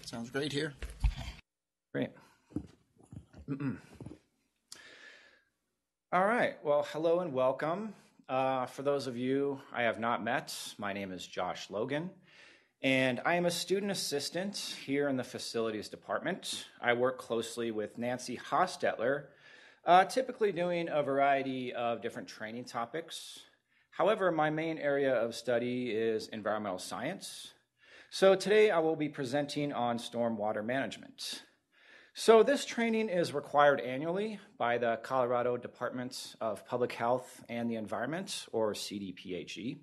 Sounds great here. Great. All right. Well, hello and welcome. For those of you I have not met, my name is Josh Logan, and I am a student assistant here in the facilities department. I work closely with Nancy Hostetler, typically doing a variety of different training topics. However, my main area of study is environmental science. So today I will be presenting on stormwater management. So this training is required annually by the Colorado Department of Public Health and the Environment, or CDPHE,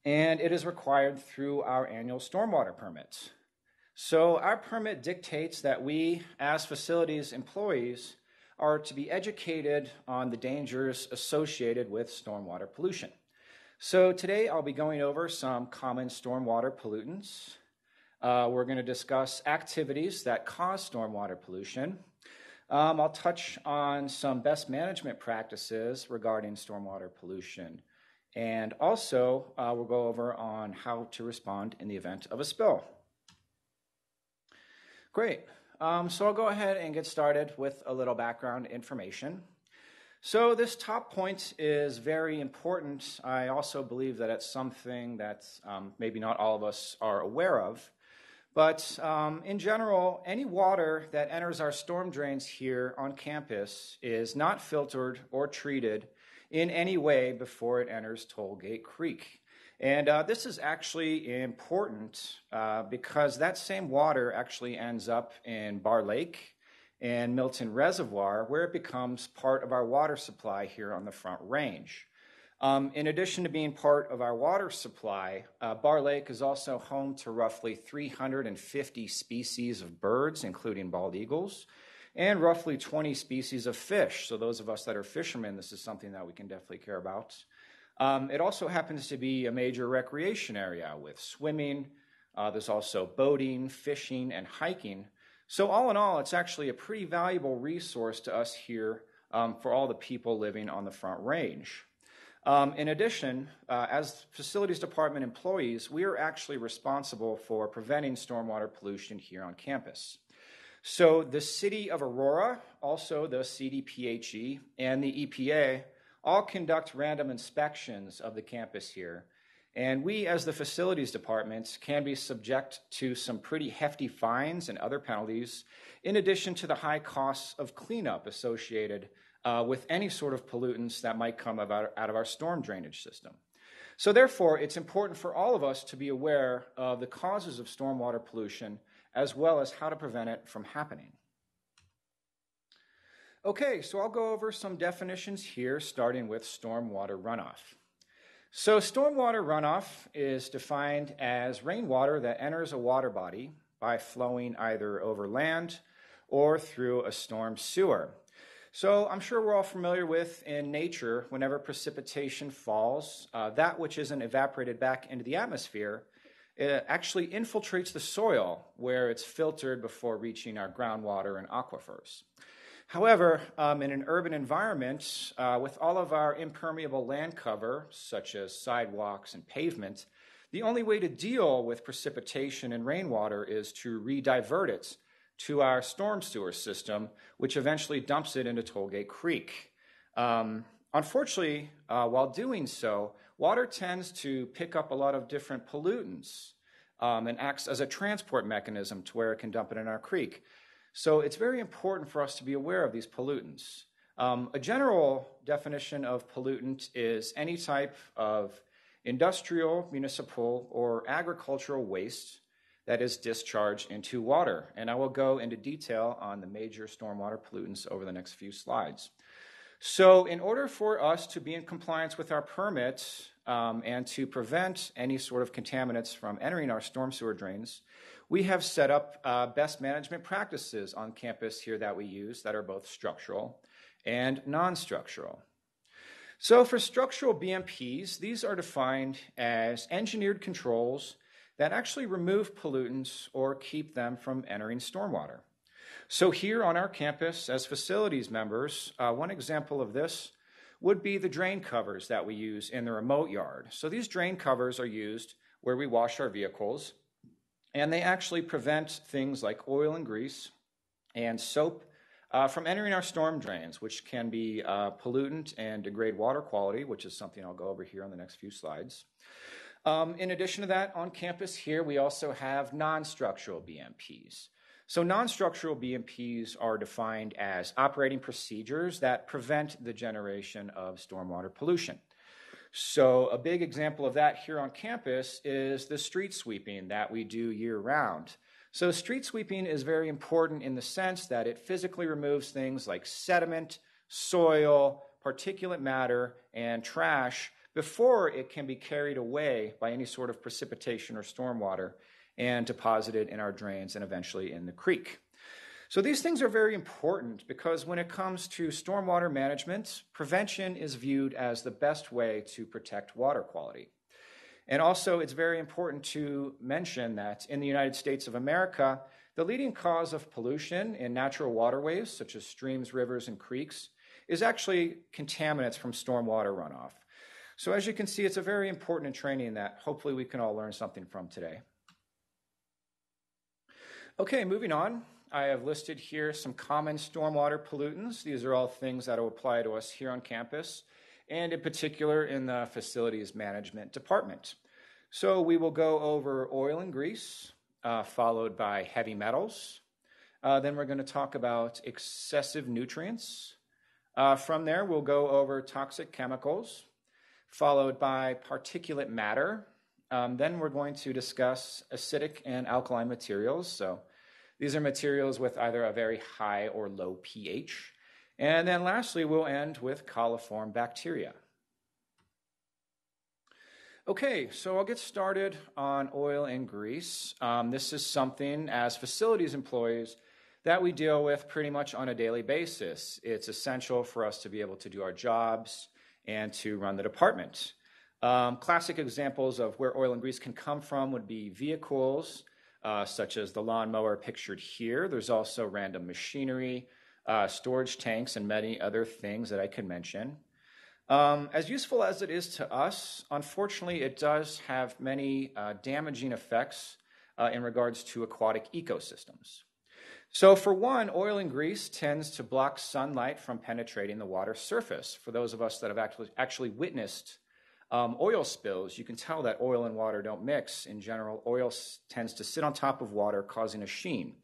and it is required through our annual stormwater permit. So our permit dictates that we, as facilities employees, are to be educated on the dangers associated with stormwater pollution. So today I'll be going over some common stormwater pollutants. We're going to discuss activities that cause stormwater pollution. I'll touch on some best management practices regarding stormwater pollution. And also, we'll go over on how to respond in the event of a spill. Great. So I'll go ahead and get started with a little background information. So this top point is very important. I also believe that it's something that maybe not all of us are aware of. But in general, any water that enters our storm drains here on campus is not filtered or treated in any way before it enters Tollgate Creek. And this is actually important because that same water actually ends up in Bar Lake and Milton Reservoir, where it becomes part of our water supply here on the Front Range. In addition to being part of our water supply, Bar Lake is also home to roughly 350 species of birds, including bald eagles, and roughly 20 species of fish. So those of us that are fishermen, this is something that we can definitely care about. It also happens to be a major recreation area with swimming. There's also boating, fishing, and hiking. So all in all, it's actually a pretty valuable resource to us here for all the people living on the Front Range. In addition, as facilities department employees, we are actually responsible for preventing stormwater pollution here on campus. So the city of Aurora, also the CDPHE, and the EPA all conduct random inspections of the campus here. And we, as the facilities department, can be subject to some pretty hefty fines and other penalties, in addition to the high costs of cleanup associated with any sort of pollutants that might come out of our storm drainage system. So therefore, it's important for all of us to be aware of the causes of stormwater pollution, as well as how to prevent it from happening. Okay, so I'll go over some definitions here, starting with stormwater runoff. So stormwater runoff is defined as rainwater that enters a water body by flowing either over land or through a storm sewer. So I'm sure we're all familiar with in nature, whenever precipitation falls, that which isn't evaporated back into the atmosphere, it actually infiltrates the soil where it's filtered before reaching our groundwater and aquifers. However, in an urban environment, with all of our impermeable land cover, such as sidewalks and pavement, the only way to deal with precipitation and rainwater is to re-divert it to our storm sewer system, which eventually dumps it into Tollgate Creek. Unfortunately, while doing so, water tends to pick up a lot of different pollutants and acts as a transport mechanism to where it can dump it in our creek. So it's very important for us to be aware of these pollutants. A general definition of pollutant is any type of industrial, municipal, or agricultural waste that is discharged into water. And I will go into detail on the major stormwater pollutants over the next few slides. So in order for us to be in compliance with our permit and to prevent any sort of contaminants from entering our storm sewer drains, we have set up best management practices on campus here that we use that are both structural and non-structural. So for structural BMPs, these are defined as engineered controls that actually remove pollutants or keep them from entering stormwater. So here on our campus, as facilities members, one example of this would be the drain covers that we use in the remote yard. So these drain covers are used where we wash our vehicles, and they actually prevent things like oil and grease and soap from entering our storm drains, which can be pollutant and degrade water quality, which is something I'll go over here on the next few slides. In addition to that, on campus here, we also have non-structural BMPs. So non-structural BMPs are defined as operating procedures that prevent the generation of stormwater pollution. So a big example of that here on campus is the street sweeping that we do year-round. So street sweeping is very important in the sense that it physically removes things like sediment, soil, particulate matter, and trash before it can be carried away by any sort of precipitation or stormwater and deposited in our drains and eventually in the creek. So these things are very important because when it comes to stormwater management, prevention is viewed as the best way to protect water quality. And also, it's very important to mention that in the United States of America, the leading cause of pollution in natural waterways, such as streams, rivers, and creeks, is actually contaminants from stormwater runoff. So as you can see, it's a very important training that hopefully we can all learn something from today. Okay, moving on. I have listed here some common stormwater pollutants. These are all things that will apply to us here on campus, and in particular in the facilities management department. So we will go over oil and grease, followed by heavy metals. Then we're going to talk about excessive nutrients. From there, we'll go over toxic chemicals, followed by particulate matter. Then we're going to discuss acidic and alkaline materials. So these are materials with either a very high or low pH. And then lastly, we'll end with coliform bacteria. Okay, so I'll get started on oil and grease. This is something as facilities employees that we deal with pretty much on a daily basis. It's essential for us to be able to do our jobs and to run the department. Classic examples of where oil and grease can come from would be vehicles, such as the lawnmower pictured here. There's also random machinery, storage tanks, and many other things that I could mention. As useful as it is to us, unfortunately, it does have many damaging effects in regards to aquatic ecosystems. So for one, oil and grease tends to block sunlight from penetrating the water surface. For those of us that have actually witnessed oil spills, you can tell that oil and water don't mix. In general, oil tends to sit on top of water, causing a sheen.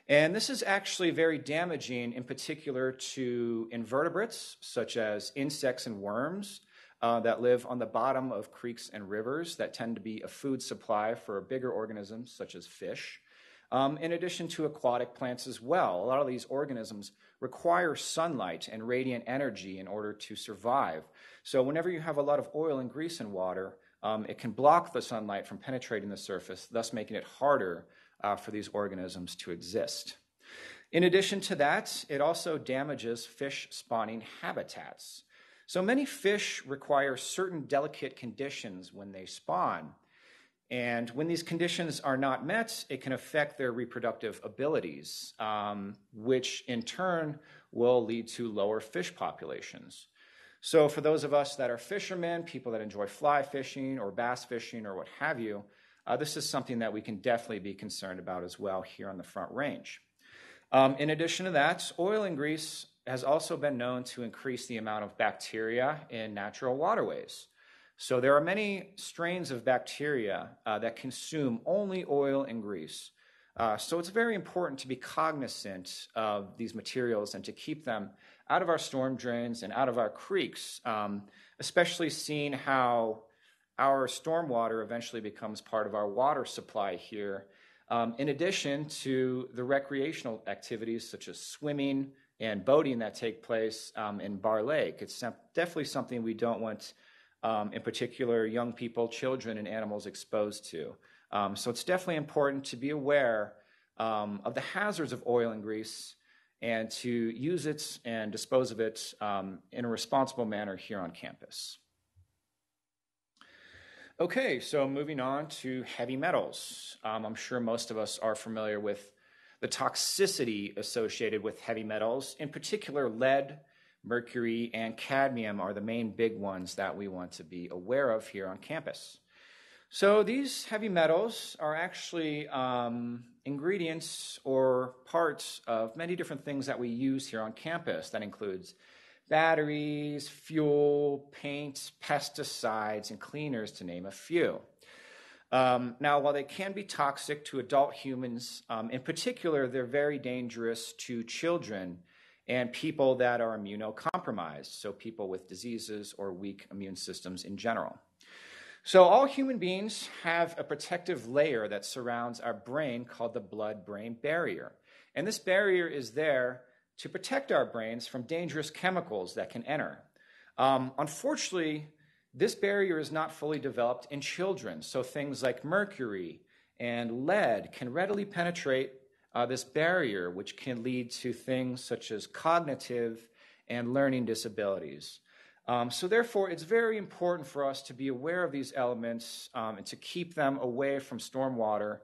And this is actually very damaging, in particular to invertebrates, such as insects and worms that live on the bottom of creeks and rivers that tend to be a food supply for bigger organisms, such as fish. In addition to aquatic plants as well. A lot of these organisms require sunlight and radiant energy in order to survive. So whenever you have a lot of oil and grease in water, it can block the sunlight from penetrating the surface, thus making it harder for these organisms to exist. In addition to that, it also damages fish spawning habitats. So many fish require certain delicate conditions when they spawn. And when these conditions are not met, it can affect their reproductive abilities, which in turn will lead to lower fish populations. So for those of us that are fishermen, people that enjoy fly fishing or bass fishing or what have you, this is something that we can definitely be concerned about as well here on the Front Range. In addition to that, oil and grease has also been known to increase the amount of bacteria in natural waterways. So there are many strains of bacteria that consume only oil and grease. So it's very important to be cognizant of these materials and to keep them out of our storm drains and out of our creeks, especially seeing how our stormwater eventually becomes part of our water supply here, in addition to the recreational activities such as swimming and boating that take place in Bar Lake. It's definitely something we don't want, in particular, young people, children, and animals exposed to. So it's definitely important to be aware of the hazards of oil and grease and to use it and dispose of it in a responsible manner here on campus. Okay, so moving on to heavy metals. I'm sure most of us are familiar with the toxicity associated with heavy metals. In particular, lead, mercury, and cadmium are the main big ones that we want to be aware of here on campus. So these heavy metals are actually ingredients or parts of many different things that we use here on campus. That includes batteries, fuel, paint, pesticides, and cleaners, to name a few. Now, while they can be toxic to adult humans, in particular, they're very dangerous to children and people that are immunocompromised, so people with diseases or weak immune systems in general. So all human beings have a protective layer that surrounds our brain called the blood-brain barrier. And this barrier is there to protect our brains from dangerous chemicals that can enter. Unfortunately, this barrier is not fully developed in children, so things like mercury and lead can readily penetrate this barrier, which can lead to things such as cognitive and learning disabilities. So therefore, it's very important for us to be aware of these elements and to keep them away from stormwater,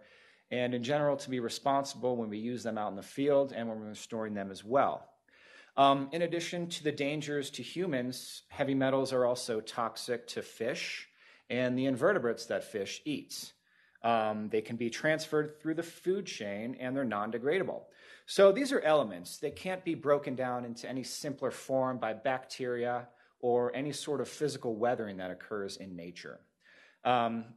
and in general to be responsible when we use them out in the field and when we're storing them as well. In addition to the dangers to humans, heavy metals are also toxic to fish and the invertebrates that fish eat. They can be transferred through the food chain and they're non-degradable. So these are elements. They can't be broken down into any simpler form by bacteria or any sort of physical weathering that occurs in nature.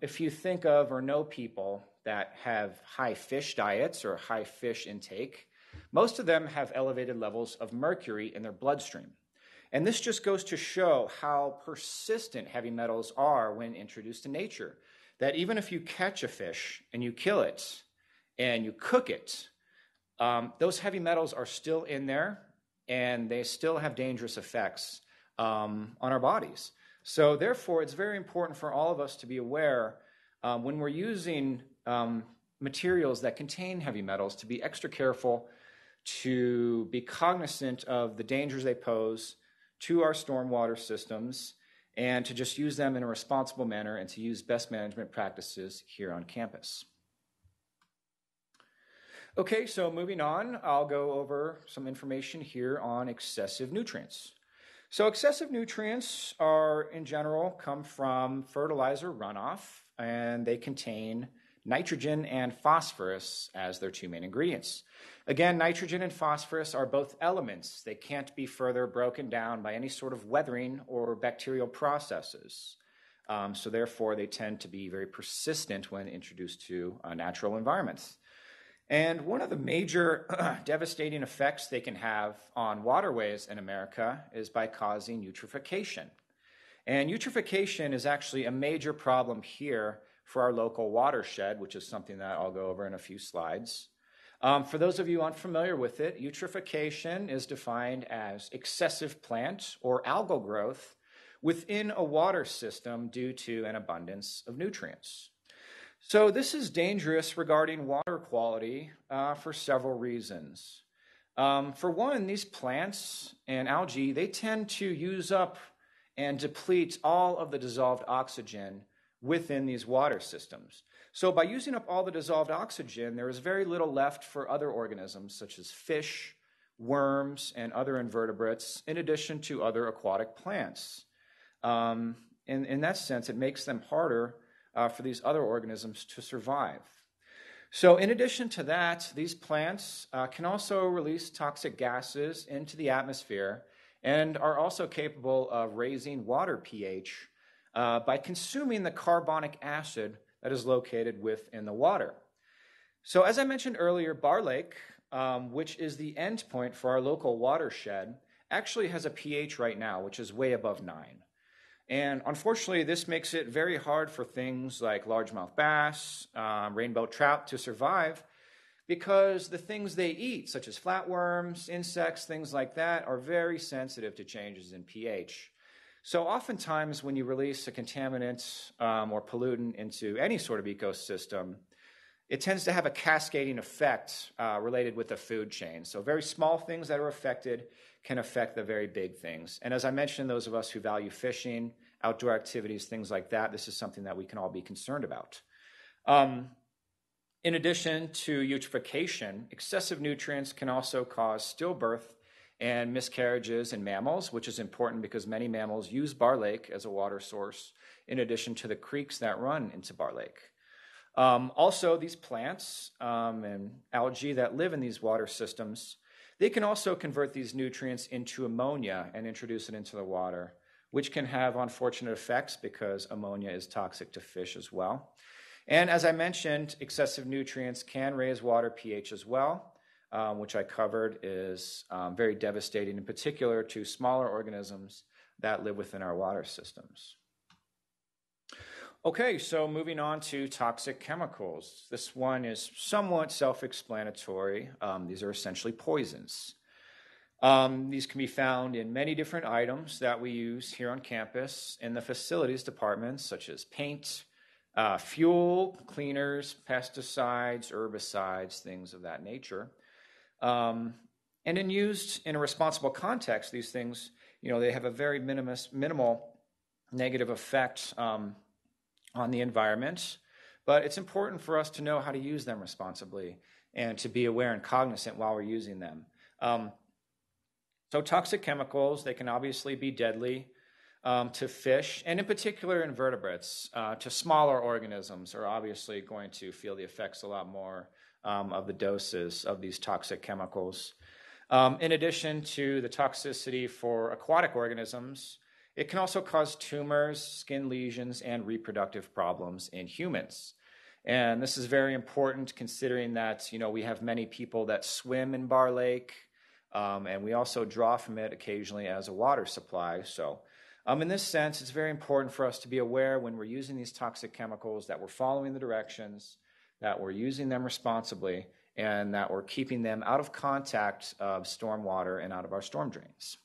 If you think of or know people that have high fish diets or high fish intake, most of them have elevated levels of mercury in their bloodstream. And this just goes to show how persistent heavy metals are when introduced to nature. That even if you catch a fish and you kill it and you cook it, those heavy metals are still in there and they still have dangerous effects on our bodies. So therefore, it's very important for all of us to be aware when we're using materials that contain heavy metals to be extra careful, to be cognizant of the dangers they pose to our stormwater systems, and to just use them in a responsible manner and to use best management practices here on campus. Okay, so moving on, I'll go over some information here on excessive nutrients. So excessive nutrients are, in general, come from fertilizer runoff, and they contain nitrogen and phosphorus as their two main ingredients. Again, nitrogen and phosphorus are both elements. They can't be further broken down by any sort of weathering or bacterial processes. So therefore, they tend to be very persistent when introduced to natural environments. And one of the major devastating effects they can have on waterways in America is by causing eutrophication. And eutrophication is actually a major problem here for our local watershed, which is something that I'll go over in a few slides. For those of you unfamiliar with it, eutrophication is defined as excessive plant or algal growth within a water system due to an abundance of nutrients. So this is dangerous regarding water quality for several reasons. For one, these plants and algae, they tend to use up and deplete all of the dissolved oxygen within these water systems. So by using up all the dissolved oxygen, there is very little left for other organisms such as fish, worms, and other invertebrates, in addition to other aquatic plants. In that sense, it makes them harder for these other organisms to survive. So in addition to that, these plants can also release toxic gases into the atmosphere and are also capable of raising water pH by consuming the carbonic acid that is located within the water. So as I mentioned earlier, Bar Lake, which is the end point for our local watershed, actually has a pH right now, which is way above 9. And unfortunately, this makes it very hard for things like largemouth bass, rainbow trout to survive because the things they eat, such as flatworms, insects, things like that, are very sensitive to changes in pH. So oftentimes when you release a contaminant or pollutant into any sort of ecosystem, it tends to have a cascading effect related with the food chain. So very small things that are affected can affect the very big things. And as I mentioned, those of us who value fishing, outdoor activities, things like that, this is something that we can all be concerned about. In addition to eutrophication, excessive nutrients can also cause stillbirth and miscarriages in mammals, which is important because many mammals use Bar Lake as a water source in addition to the creeks that run into Bar Lake. Also, these plants and algae that live in these water systems, they can also convert these nutrients into ammonia and introduce it into the water, which can have unfortunate effects because ammonia is toxic to fish as well. And as I mentioned, excessive nutrients can raise water pH as well, which I covered is very devastating, in particular to smaller organisms that live within our water systems. Okay, so moving on to toxic chemicals. This one is somewhat self-explanatory. These are essentially poisons. These can be found in many different items that we use here on campus in the facilities departments, such as paint, fuel, cleaners, pesticides, herbicides, things of that nature. And in used in a responsible context, these things, they have a very minimal negative effect on the environment, but it's important for us to know how to use them responsibly and to be aware and cognizant while we're using them. So toxic chemicals, they can obviously be deadly to fish, and in particular invertebrates. To smaller organisms are obviously going to feel the effects a lot more of the doses of these toxic chemicals. In addition to the toxicity for aquatic organisms, it can also cause tumors, skin lesions, and reproductive problems in humans. And this is very important considering that, we have many people that swim in Bar Lake, and we also draw from it occasionally as a water supply. So in this sense, it's very important for us to be aware when we're using these toxic chemicals that we're following the directions, that we're using them responsibly, and that we're keeping them out of contact of stormwater and out of our storm drains.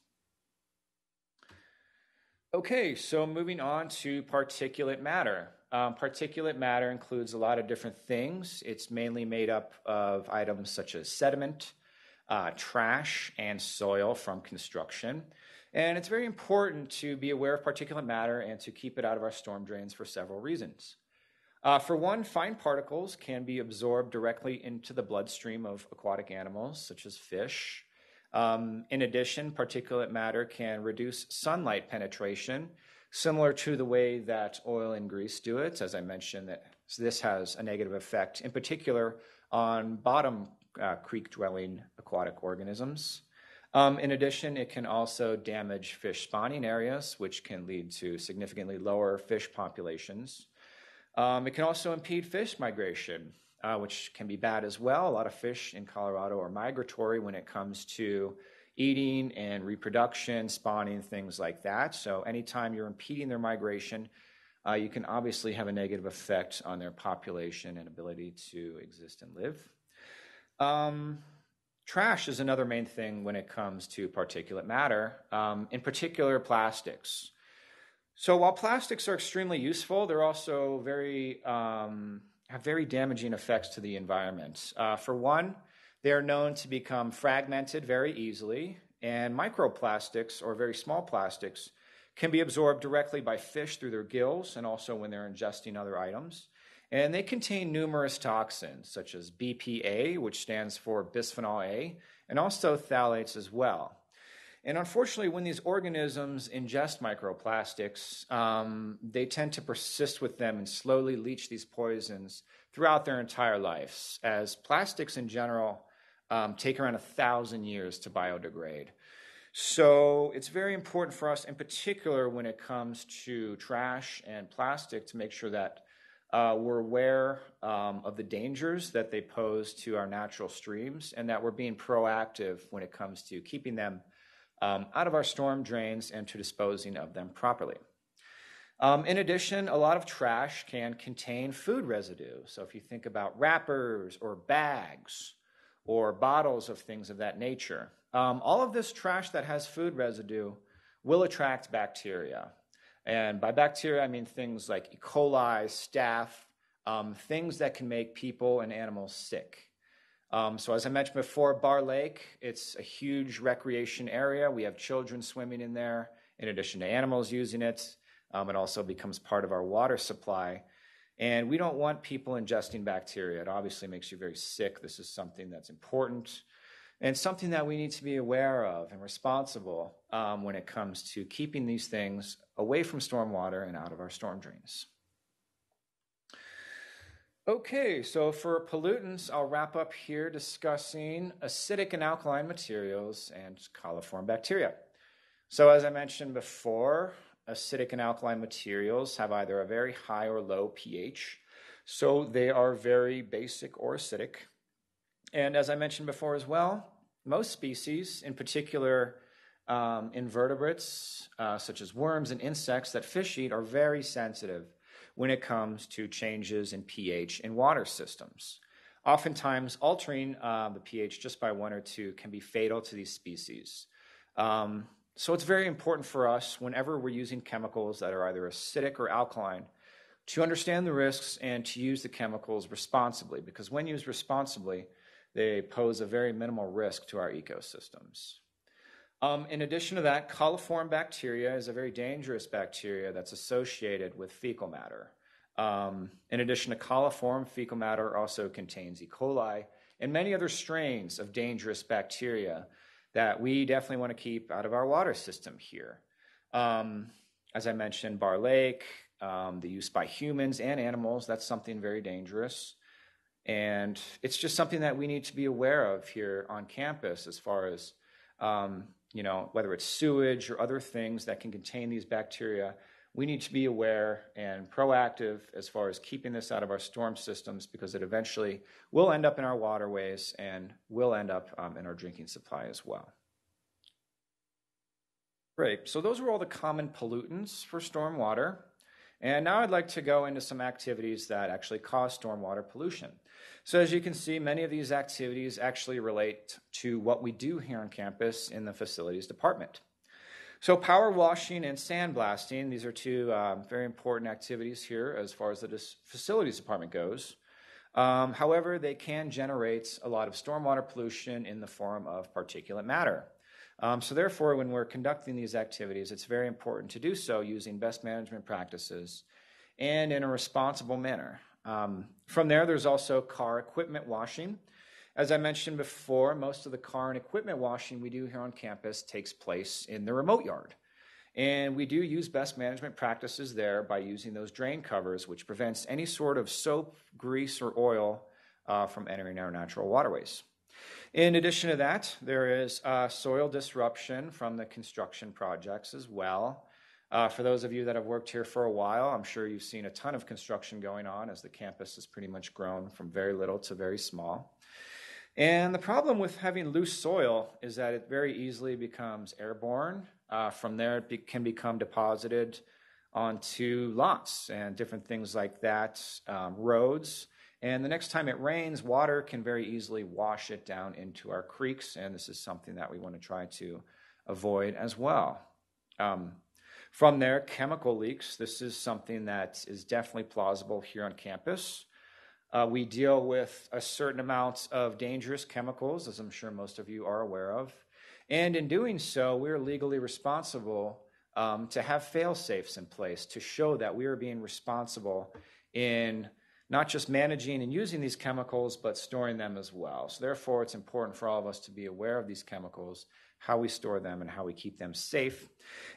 Okay, so moving on to particulate matter. Particulate matter includes a lot of different things. It's mainly made up of items such as sediment, trash, and soil from construction. And it's very important to be aware of particulate matter and to keep it out of our storm drains for several reasons. For one, fine particles can be absorbed directly into the bloodstream of aquatic animals, such as fish. In addition, particulate matter can reduce sunlight penetration, similar to the way that oil and grease do it. As I mentioned, this has a negative effect, in particular on bottom creek-dwelling aquatic organisms. In addition, it can also damage fish spawning areas, which can lead to significantly lower fish populations. It can also impede fish migration, which can be bad as well. A lot of fish in Colorado are migratory when it comes to eating and reproduction, spawning, things like that. So anytime you're impeding their migration, you can obviously have a negative effect on their population and ability to exist and live. Trash is another main thing when it comes to particulate matter, in particular plastics. So while plastics are extremely useful, they're also have very damaging effects to the environment. For one, they are known to become fragmented very easily, and microplastics, or very small plastics, can be absorbed directly by fish through their gills and also when they're ingesting other items. And they contain numerous toxins, such as BPA, which stands for bisphenol A, and also phthalates as well. And unfortunately, when these organisms ingest microplastics, they tend to persist with them and slowly leach these poisons throughout their entire lives, as plastics in general take around 1,000 years to biodegrade. So it's very important for us, in particular when it comes to trash and plastic, to make sure that we're aware of the dangers that they pose to our natural streams and that we're being proactive when it comes to keeping them out of our storm drains and to disposing of them properly. In addition, a lot of trash can contain food residue. So if you think about wrappers or bags or bottles of things of that nature, all of this trash that has food residue will attract bacteria. And by bacteria, I mean things like E. coli, staph, things that can make people and animals sick. So as I mentioned before, Bar Lake, it's a huge recreation area. We have children swimming in there, in addition to animals using it. It also becomes part of our water supply. And we don't want people ingesting bacteria. It obviously makes you very sick. This is something that's important. and something that we need to be aware of and responsible when it comes to keeping these things away from stormwater and out of our storm drains. Okay, so for pollutants, I'll wrap up here discussing acidic and alkaline materials and coliform bacteria. So as I mentioned before, acidic and alkaline materials have either a very high or low pH, so they are very basic or acidic. And as I mentioned before as well, most species, in particular invertebrates such as worms and insects that fish eat, are very sensitive when it comes to changes in pH in water systems. Oftentimes, altering the pH just by 1 or 2 can be fatal to these species. So it's very important for us, whenever we're using chemicals that are either acidic or alkaline, to understand the risks and to use the chemicals responsibly, because when used responsibly, they pose a very minimal risk to our ecosystems. In addition to that, coliform bacteria is a very dangerous bacteria that's associated with fecal matter. In addition to coliform, fecal matter also contains E. coli and many other strains of dangerous bacteria that we definitely want to keep out of our water system here. As I mentioned, Bar Lake, the use by humans and animals, that's something very dangerous. And it's just something that we need to be aware of here on campus as far as whether it's sewage or other things that can contain these bacteria. We need to be aware and proactive as far as keeping this out of our storm systems, because it eventually will end up in our waterways and will end up in our drinking supply as well. Great, so those are all the common pollutants for stormwater. And now I'd like to go into some activities that actually cause stormwater pollution. So as you can see, many of these activities actually relate to what we do here on campus in the facilities department. So power washing and sandblasting, these are two very important activities here as far as the facilities department goes. However, they can generate a lot of stormwater pollution in the form of particulate matter. So therefore, when we're conducting these activities, it's very important to do so using best management practices and in a responsible manner. From there, there's also car equipment washing. As I mentioned before, most of the car and equipment washing we do here on campus takes place in the remote yard. And we do use best management practices there by using those drain covers, which prevents any sort of soap, grease, or oil from entering our natural waterways. In addition to that, there is soil disruption from the construction projects as well. For those of you that have worked here for a while, I'm sure you've seen a ton of construction going on as the campus has pretty much grown from very little to very small. And the problem with having loose soil is that it very easily becomes airborne. From there, it can become deposited onto lots and different things like that, roads. And the next time it rains, water can very easily wash it down into our creeks, and this is something that we want to try to avoid as well. From there, chemical leaks. This is something that is definitely plausible here on campus. We deal with a certain amount of dangerous chemicals, as I'm sure most of you are aware of. And in doing so, we're legally responsible to have fail-safes in place to show that we are being responsible in not just managing and using these chemicals, but storing them as well. So therefore, it's important for all of us to be aware of these chemicals, how we store them, and how we keep them safe.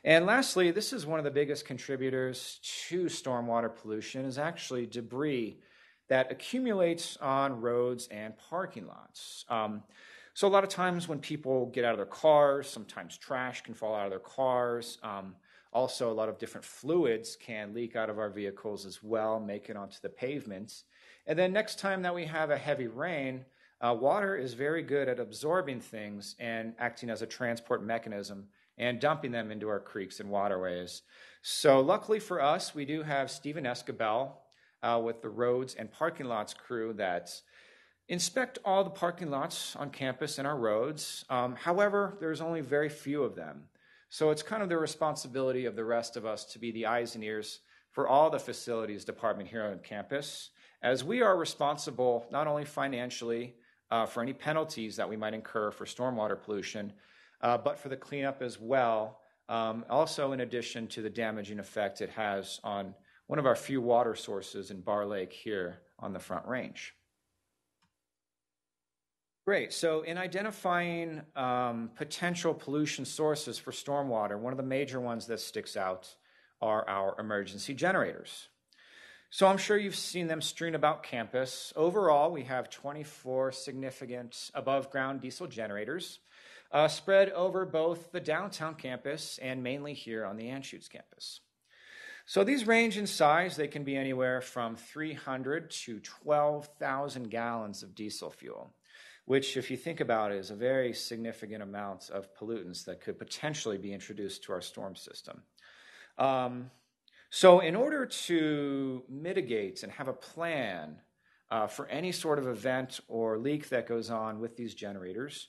And lastly, this is one of the biggest contributors to stormwater pollution, is actually debris that accumulates on roads and parking lots. So a lot of times when people get out of their cars, sometimes trash can fall out of their cars. Also, a lot of different fluids can leak out of our vehicles as well, make it onto the pavements. And then next time that we have a heavy rain, water is very good at absorbing things and acting as a transport mechanism and dumping them into our creeks and waterways. So luckily for us, we do have Stephen Escabel with the roads and parking lots crew that inspect all the parking lots on campus and our roads. However, there's only very few of them. So it's kind of the responsibility of the rest of us to be the eyes and ears for all the facilities department here on campus, as we are responsible not only financially for any penalties that we might incur for stormwater pollution, but for the cleanup as well, also in addition to the damaging effect it has on one of our few water sources in Bar Lake here on the Front Range. Great. So in identifying potential pollution sources for stormwater, one of the major ones that sticks out are our emergency generators. So I'm sure you've seen them strewn about campus. Overall, we have 24 significant above-ground diesel generators spread over both the downtown campus and mainly here on the Anschutz campus. So these range in size. They can be anywhere from 300 to 12,000 gallons of diesel fuel, which, if you think about it, is a very significant amount of pollutants that could potentially be introduced to our storm system. So in order to mitigate and have a plan for any sort of event or leak that goes on with these generators,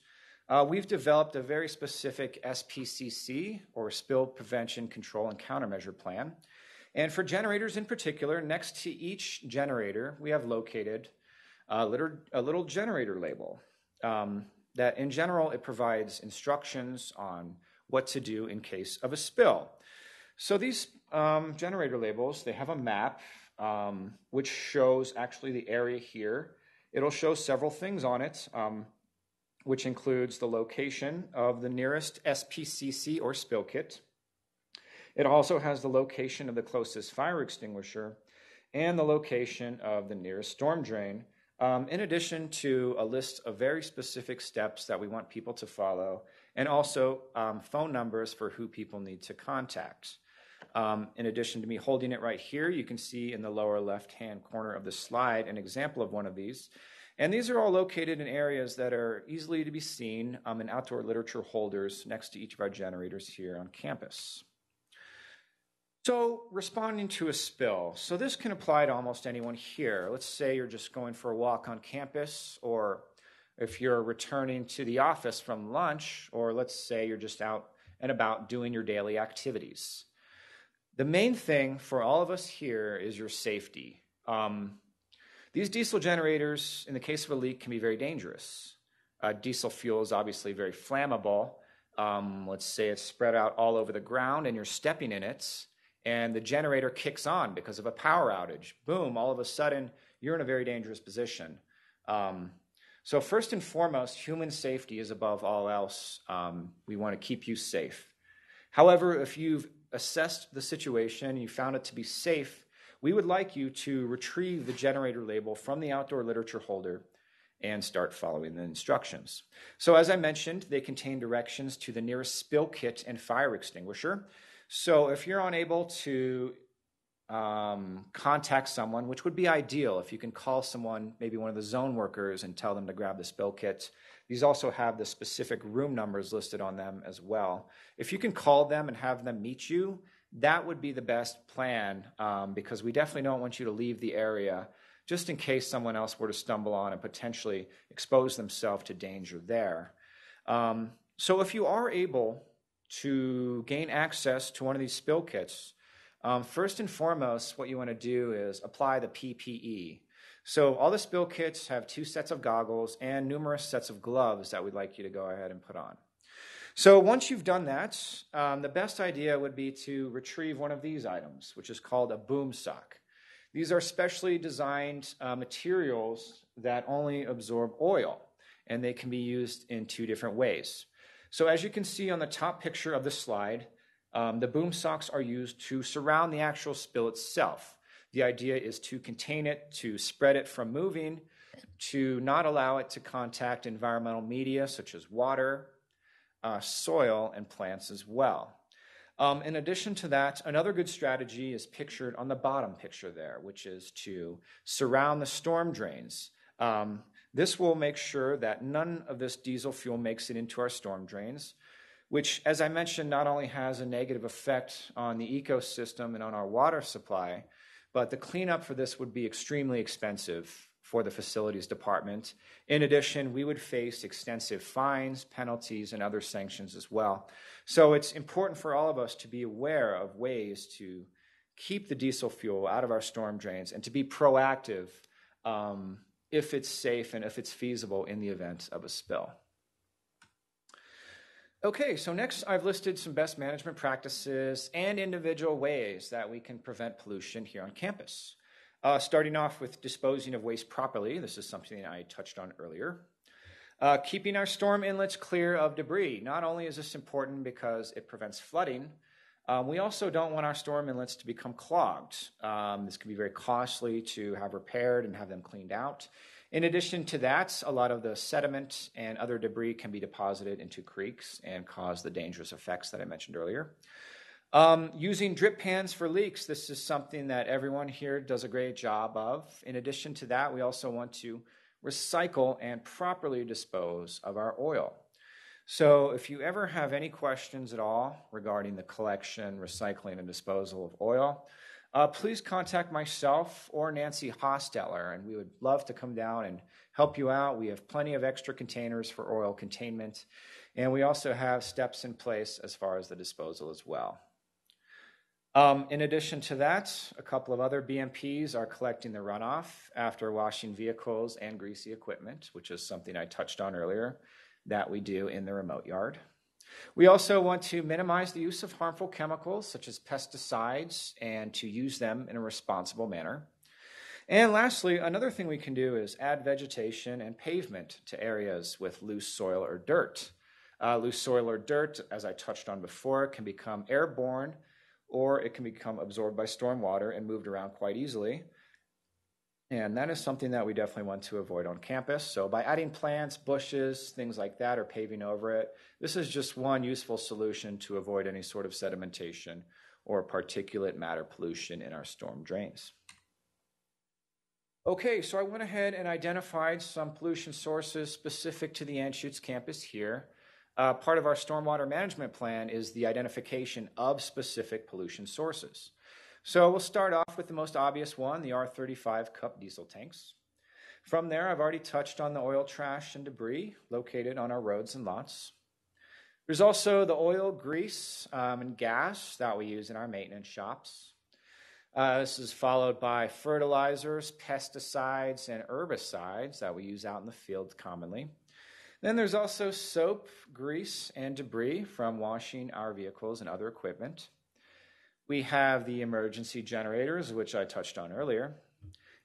we've developed a very specific SPCC, or Spill Prevention, Control, and Countermeasure Plan. And for generators in particular, next to each generator, we have located a little generator label that, in general, it provides instructions on what to do in case of a spill. So these generator labels, they have a map which shows actually the area here. It'll show several things on it, which includes the location of the nearest SPCC or spill kit. It also has the location of the closest fire extinguisher and the location of the nearest storm drain, in addition to a list of very specific steps that we want people to follow, and also phone numbers for who people need to contact. In addition to me holding it right here, you can see in the lower left-hand corner of the slide an example of one of these. And these are all located in areas that are easily to be seen in outdoor literature holders next to each of our generators here on campus. So responding to a spill. So this can apply to almost anyone here. Let's say you're just going for a walk on campus, or if you're returning to the office from lunch, or let's say you're just out and about doing your daily activities. The main thing for all of us here is your safety. These diesel generators, in the case of a leak, can be very dangerous. Diesel fuel is obviously very flammable. Let's say it's spread out all over the ground and you're stepping in it, and the generator kicks on because of a power outage. Boom, all of a sudden, you're in a very dangerous position. So first and foremost, human safety is above all else. We want to keep you safe. However, if you've assessed the situation and you found it to be safe, we would like you to retrieve the generator label from the outdoor literature holder and start following the instructions. So as I mentioned, they contain directions to the nearest spill kit and fire extinguisher. So if you're unable to contact someone, which would be ideal if you can call someone, maybe one of the zone workers, and tell them to grab the spill kit. These also have the specific room numbers listed on them as well. If you can call them and have them meet you, that would be the best plan, because we definitely don't want you to leave the area just in case someone else were to stumble on and potentially expose themselves to danger there. So if you are able to gain access to one of these spill kits, first and foremost, what you want to do is apply the PPE. So all the spill kits have 2 sets of goggles and numerous sets of gloves that we'd like you to go ahead and put on. So once you've done that, the best idea would be to retrieve one of these items, which is called a boom sock. These are specially designed materials that only absorb oil, and they can be used in 2 different ways. So as you can see on the top picture of the slide, the boom socks are used to surround the actual spill itself. The idea is to contain it, to spread it from moving, to not allow it to contact environmental media such as water, soil, and plants as well. In addition to that, another good strategy is pictured on the bottom picture there, which is to surround the storm drains. This will make sure that none of this diesel fuel makes it into our storm drains, which, as I mentioned, not only has a negative effect on the ecosystem and on our water supply, but the cleanup for this would be extremely expensive for the facilities department. In addition, we would face extensive fines, penalties, and other sanctions as well. So it's important for all of us to be aware of ways to keep the diesel fuel out of our storm drains and to be proactive if it's safe and if it's feasible in the event of a spill. Okay, so next I've listed some best management practices and individual ways that we can prevent pollution here on campus. Starting off with disposing of waste properly. This is something I touched on earlier. Keeping our storm inlets clear of debris. Not only is this important because it prevents flooding, we also don't want our storm inlets to become clogged. This can be very costly to have repaired and have them cleaned out. In addition to that, a lot of the sediment and other debris can be deposited into creeks and cause the dangerous effects that I mentioned earlier. Using drip pans for leaks. This is something that everyone here does a great job of. In addition to that, we also want to recycle and properly dispose of our oil. So if you ever have any questions at all regarding the collection, recycling, and disposal of oil, please contact myself or Nancy Hosteller, and we would love to come down and help you out. We have plenty of extra containers for oil containment, and we also have steps in place as far as the disposal as well. In addition to that, a couple of other BMPs are collecting the runoff after washing vehicles and greasy equipment, which is something I touched on earlier that we do in the remote yard. We also want to minimize the use of harmful chemicals such as pesticides and to use them in a responsible manner. And lastly, another thing we can do is add vegetation and pavement to areas with loose soil or dirt. Loose soil or dirt, as I touched on before, can become airborne, or it can become absorbed by stormwater and moved around quite easily. And that is something that we definitely want to avoid on campus. So by adding plants, bushes, things like that, or paving over it, this is just one useful solution to avoid any sort of sedimentation or particulate matter pollution in our storm drains. Okay, so I went ahead and identified some pollution sources specific to the Anschutz campus here. Part of our stormwater management plan is the identification of specific pollution sources. So we'll start off with the most obvious one, the R35 cup diesel tanks. From there, I've already touched on the oil trash and debris located on our roads and lots. There's also the oil, grease, and gas that we use in our maintenance shops. This is followed by fertilizers, pesticides, and herbicides that we use out in the field commonly. Then there's also soap, grease, and debris from washing our vehicles and other equipment. We have the emergency generators, which I touched on earlier.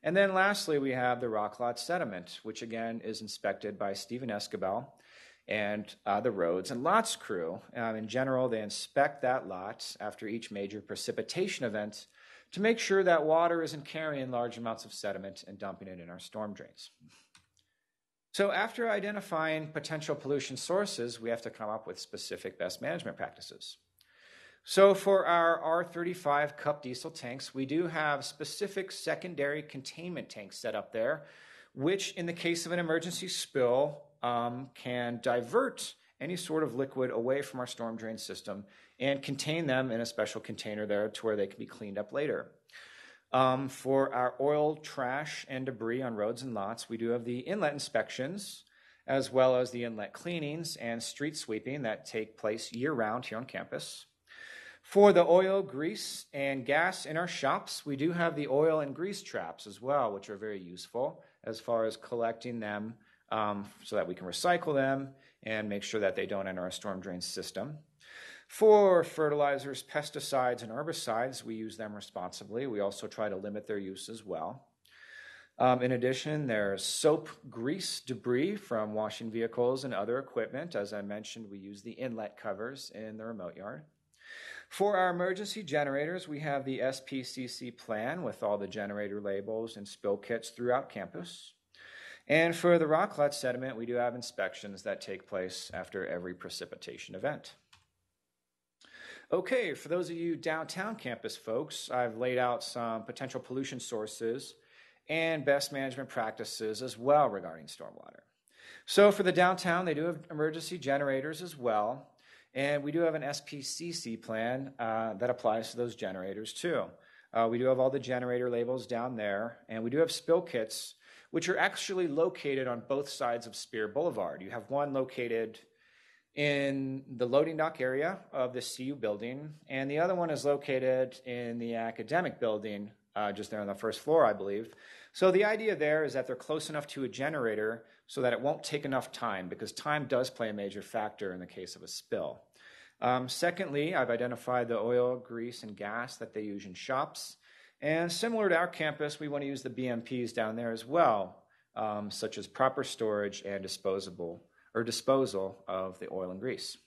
And then lastly, we have the rock lot sediment, which again is inspected by Stephen Escabel and the roads and lots crew. In general, they inspect that lot after each major precipitation event to make sure that water isn't carrying large amounts of sediment and dumping it in our storm drains. So after identifying potential pollution sources, we have to come up with specific best management practices. So for our R35 cup diesel tanks, we do have specific secondary containment tanks set up there, which in the case of an emergency spill can divert any sort of liquid away from our storm drain system and contain them in a special container there to where they can be cleaned up later. For our oil, trash, and debris on roads and lots, we do have the inlet inspections, as well as the inlet cleanings and street sweeping that take place year-round here on campus. For the oil, grease, and gas in our shops, we do have the oil and grease traps as well, which are very useful as far as collecting them so that we can recycle them and make sure that they don't enter our storm drain system. For fertilizers, pesticides, and herbicides, we use them responsibly. We also try to limit their use as well. In addition, there's soap, grease, debris from washing vehicles and other equipment. As I mentioned, we use the inlet covers in the remote yard. For our emergency generators, we have the SPCC plan with all the generator labels and spill kits throughout campus. And for the rock lot sediment, we do have inspections that take place after every precipitation event. Okay, for those of you downtown campus folks, I've laid out some potential pollution sources and best management practices as well regarding stormwater. So for the downtown, they do have emergency generators as well, and we do have an SPCC plan that applies to those generators too. We do have all the generator labels down there, and we do have spill kits, which are actually located on both sides of Spear Boulevard. You have one located in the loading dock area of the CU building, and the other one is located in the academic building, just there on the first floor, I believe. So the idea there is that they're close enough to a generator so that it won't take enough time, because time does play a major factor in the case of a spill. Secondly, I've identified the oil, grease, and gas that they use in shops. And similar to our campus, we want to use the BMPs down there as well. such as proper storage and disposal of the oil and grease.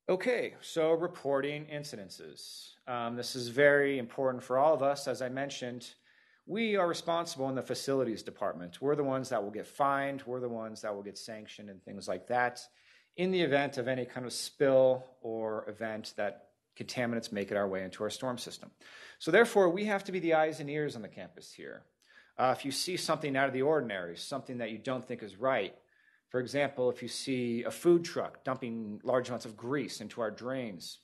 Okay, so reporting incidences. This is very important for all of us. As I mentioned, we are responsible in the facilities department. We're the ones that will get fined. We're the ones that will get sanctioned and things like that in the event of any kind of spill or event that contaminants make it our way into our storm system. So therefore, we have to be the eyes and ears on the campus here. If you see something out of the ordinary, something that you don't think is right, for example, if you see a food truck dumping large amounts of grease into our drains,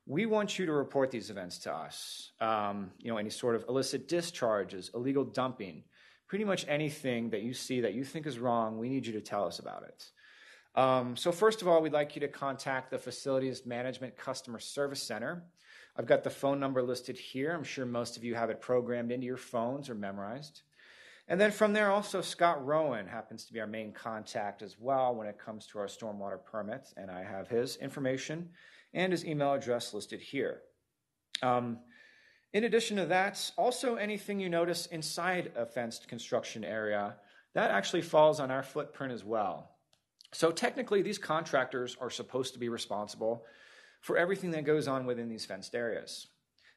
we want you to report these events to us. Any sort of illicit discharges, illegal dumping, pretty much anything that you see that you think is wrong, we need you to tell us about it. So first of all, we'd like you to contact the Facilities Management Customer Service Center. I've got the phone number listed here. I'm sure most of you have it programmed into your phones or memorized. And then from there, also, Scott Rowan happens to be our main contact as well when it comes to our stormwater permits, and I have his information and his email address listed here. In addition to that, also anything you notice inside a fenced construction area, that actually falls on our footprint as well. So technically, these contractors are supposed to be responsible for everything that goes on within these fenced areas.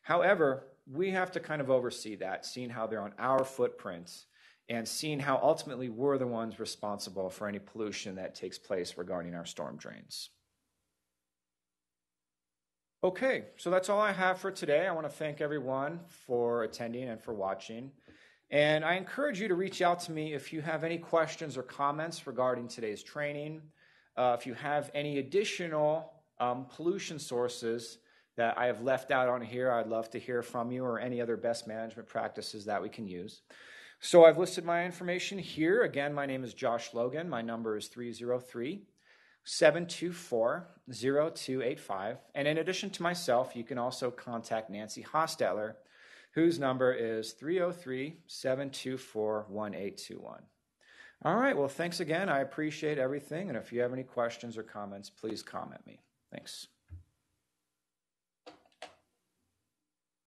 However, we have to kind of oversee that, seeing how they're on our footprints and seeing how ultimately we're the ones responsible for any pollution that takes place regarding our storm drains. Okay, so that's all I have for today. I want to thank everyone for attending and for watching. And I encourage you to reach out to me if you have any questions or comments regarding today's training. If you have any additional pollution sources that I have left out on here, I'd love to hear from you, or any other best management practices that we can use. So I've listed my information here. Again, my name is Josh Logan. My number is 303-724-0285. And in addition to myself, you can also contact Nancy Hostetler, whose number is 303-724-1821. All right, well, thanks again. I appreciate everything. And if you have any questions or comments, please comment me. Thanks.